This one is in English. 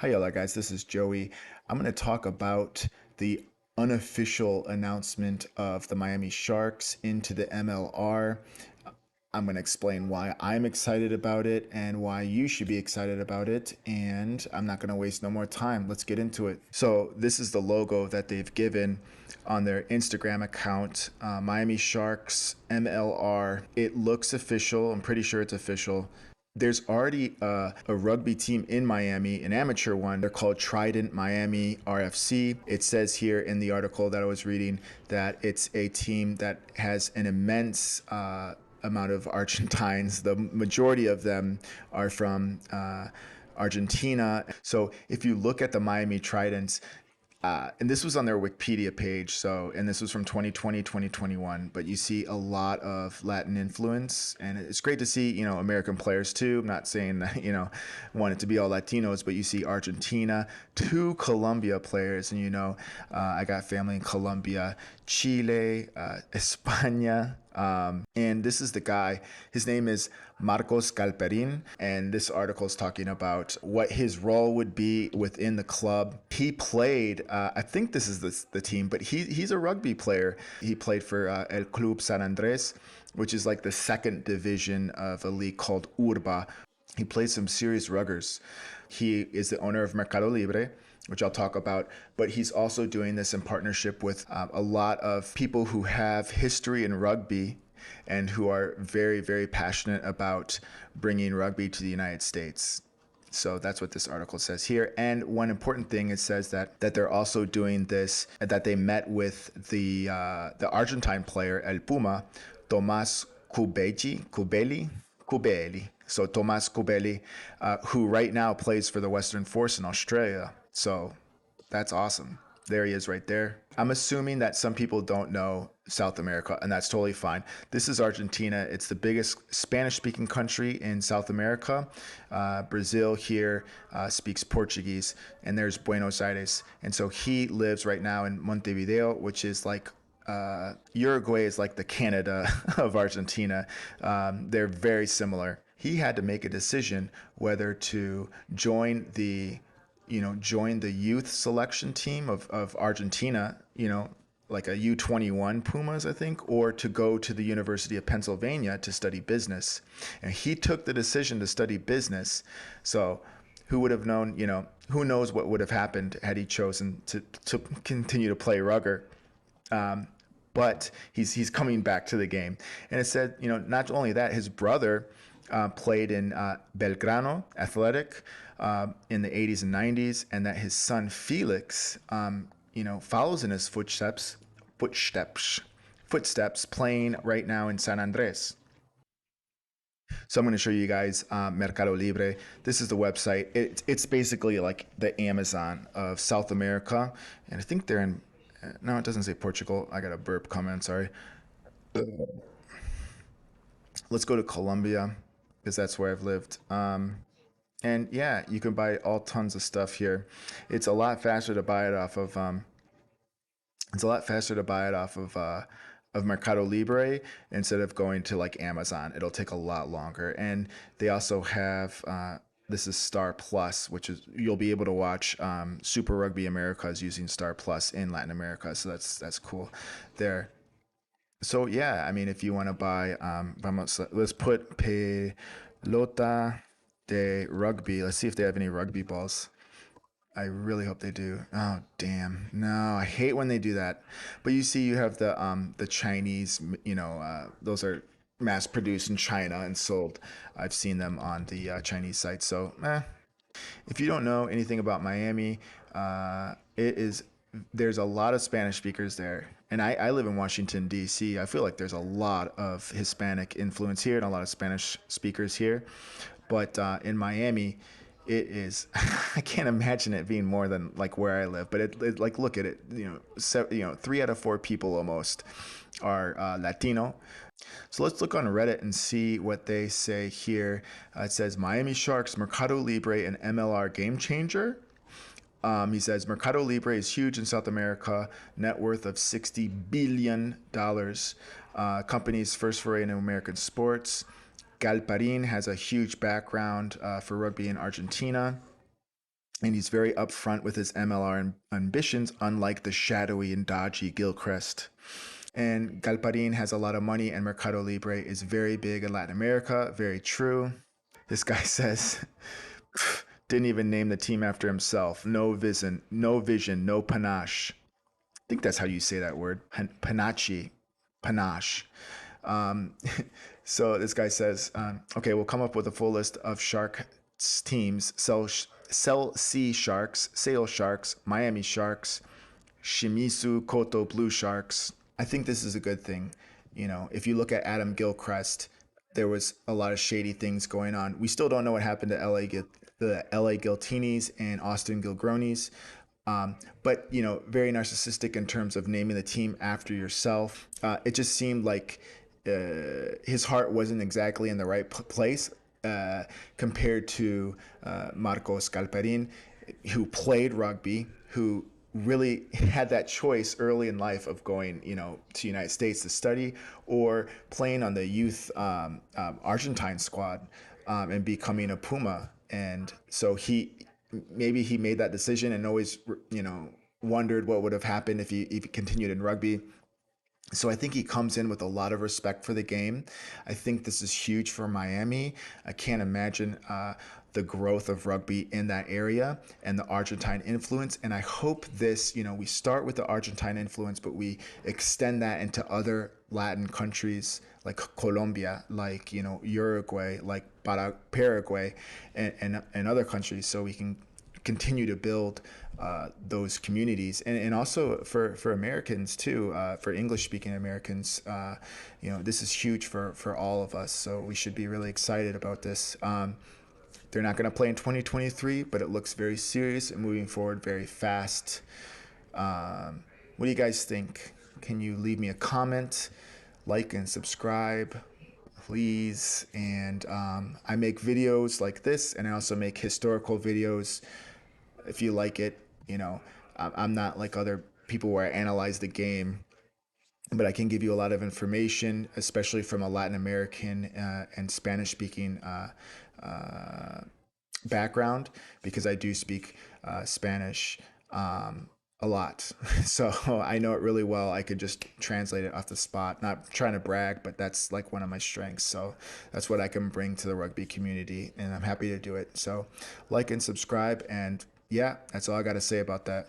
Hi, y'all, guys. This is Joey. I'm going to talk about the unofficial announcement of the Miami Sharks into the MLR. I'm going to explain why I'm excited about it and why you should be excited about it. And I'm not going to waste no more time. Let's get into it. So, this is the logo that they've given on their Instagram account, Miami Sharks MLR. It looks official. I'm pretty sure it's official. There's already a rugby team in Miami, an amateur one. They're called Trident Miami RFC. It says here in the article that I was reading that it's a team that has an immense amount of Argentines. The majority of them are from Argentina. So if you look at the Miami Tridents, and this was on their Wikipedia page, and this was from 2020, 2021, but you see a lot of Latin influence, and it's great to see, American players too. I'm not saying that, want it to be all Latinos, but you see Argentina, two Colombia players, and, I got family in Colombia, Chile, España, and this is the guy. His name is Marcos Galperin, and this article is talking about what his role would be within the club. He played, I think this is the team, but he's a rugby player. He played for El Club San Andres, which is like the second division of a league called Urba. He plays some serious ruggers. He is the owner of Mercado Libre, which I'll talk about, but he's also doing this in partnership with a lot of people who have history in rugby and who are very, very passionate about bringing rugby to the United States. So that's what this article says here. And one important thing, it says that they're also doing this, that they met with the Argentine player El Puma, Tomás Cubelli. So Tomás Cubelli, who right now plays for the Western Force in Australia. So that's awesome. There he is right there. I'm assuming that some people don't know South America, and that's totally fine. This is Argentina. It's the biggest Spanish speaking country in South America. Brazil here speaks Portuguese, and there's Buenos Aires. And so he lives right now in Montevideo, which is like Uruguay is like the Canada of Argentina. They're very similar. He had to make a decision whether to join the youth selection team of Argentina, like a U21 Pumas, I think, or to go to the University of Pennsylvania to study business. And he took the decision to study business. So who would have known, who knows what would have happened had he chosen to continue to play rugger. But he's coming back to the game. And it said, not only that, his brother played in Belgrano Athletic in the 80s and 90s, and that his son Felix, follows in his footsteps, playing right now in San Andres. So I'm going to show you guys Mercado Libre. This is the website. It's basically like the Amazon of South America, and I think they're in. No, it doesn't say Portugal. I got a burp comment. Sorry. Let's go to Colombia because that's where I've lived. And yeah, you can buy all tons of stuff here. It's a lot faster to buy it off of. It's a lot faster to buy it off of Mercado Libre instead of going to like Amazon. It'll take a lot longer. And they also have. This is Star Plus, which is you'll be able to watch Super Rugby Americas using Star Plus in Latin America. So that's cool. There. So yeah, I mean, if you want to buy, let's put pelota de rugby. Let's see if they have any rugby balls. I really hope they do. Oh damn, no, I hate when they do that. But you see, you have the Chinese, those are mass produced in China and sold. I've seen them on the Chinese site. So, if you don't know anything about Miami, it is there's a lot of Spanish speakers there. And I live in Washington, D.C. I feel like there's a lot of Hispanic influence here and a lot of Spanish speakers here. But in Miami, it is, I can't imagine it being more than like where I live. But like, look at it, 3 out of 4 people almost are Latino. So let's look on Reddit and see what they say here. It says Miami Sharks, Mercado Libre, and MLR game changer. He says Mercado Libre is huge in South America, net worth of $60 billion. Company's first foray into American sports. Galperin has a huge background for rugby in Argentina. and he's very upfront with his MLR ambitions, unlike the shadowy and dodgy Gilchrist. And Galperin has a lot of money, and Mercado Libre is very big in Latin America. Very true. This guy says, didn't even name the team after himself. No vision, no panache. I think that's how you say that word. Panache. Panache. Um, so this guy says, okay, we'll come up with a full list of shark teams: Cell C Sharks, Sail Sharks, Miami Sharks, Shimizu Koto Blue Sharks. I think this is a good thing. You know, if you look at Adam Gilchrist, there was a lot of shady things going on. We still don't know what happened to the LA Giltinis and Austin Gilgronis. But you know, very narcissistic in terms of naming the team after yourself. It just seemed like his heart wasn't exactly in the right place compared to Marcos Galperin, who played rugby, who really had that choice early in life of going, you know, to the United States to study or playing on the youth Argentine squad and becoming a Puma. And so maybe he made that decision and always, you know, wondered what would have happened if he continued in rugby. So I think he comes in with a lot of respect for the game. I think this is huge for Miami. I can't imagine the growth of rugby in that area and the Argentine influence. And I hope this, you know, we start with the Argentine influence, but we extend that into other Latin countries like Colombia, like, you know, Uruguay, like Paraguay, and other countries, so we can continue to build those communities, and also for Americans too, for English speaking Americans. You know, this is huge for all of us, so we should be really excited about this. They're not going to play in 2023, but it looks very serious and moving forward very fast. What do you guys think? Can you leave me a comment, like and subscribe, please? And I make videos like this, and I also make historical videos. If you like it, you know, I'm not like other people where I analyze the game, but I can give you a lot of information, especially from a Latin American and Spanish speaking background, because I do speak Spanish a lot. So I know it really well. I could just translate it off the spot. Not trying to brag, but that's like one of my strengths. So that's what I can bring to the rugby community, and I'm happy to do it. So like and subscribe, and yeah, that's all I got to say about that.